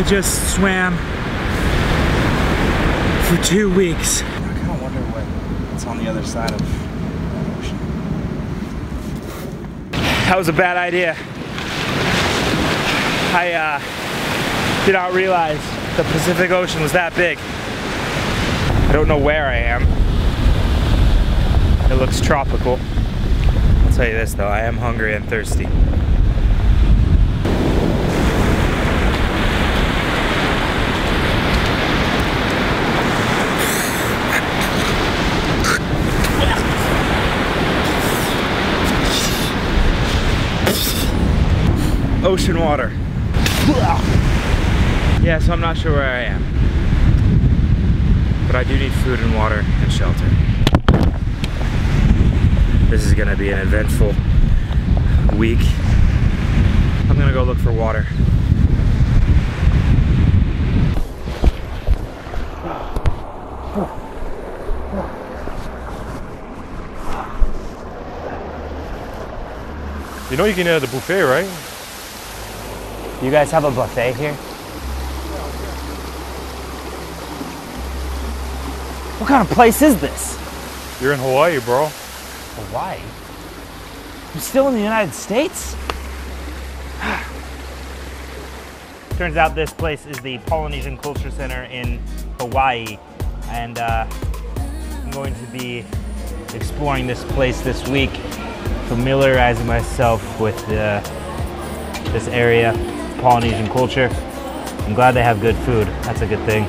just swam for 2 weeks. I kind of wonder what's on the other side of the ocean. That was a bad idea. I did not realize the Pacific Ocean was that big. I don't know where I am. It looks tropical. I'll tell you this though, I am hungry and thirsty. Ocean water. Yeah, so I'm not sure where I am. But I do need food and water and shelter. This is gonna be an eventful week. I'm gonna go look for water. You know you can have the buffet, right? You guys have a buffet here? What kind of place is this? You're in Hawaii, bro. Hawaii? I'm still in the United States? Turns out this place is the Polynesian Culture Center in Hawaii, and I'm going to be exploring this place this week, familiarizing myself with this area, Polynesian culture. I'm glad they have good food. That's a good thing.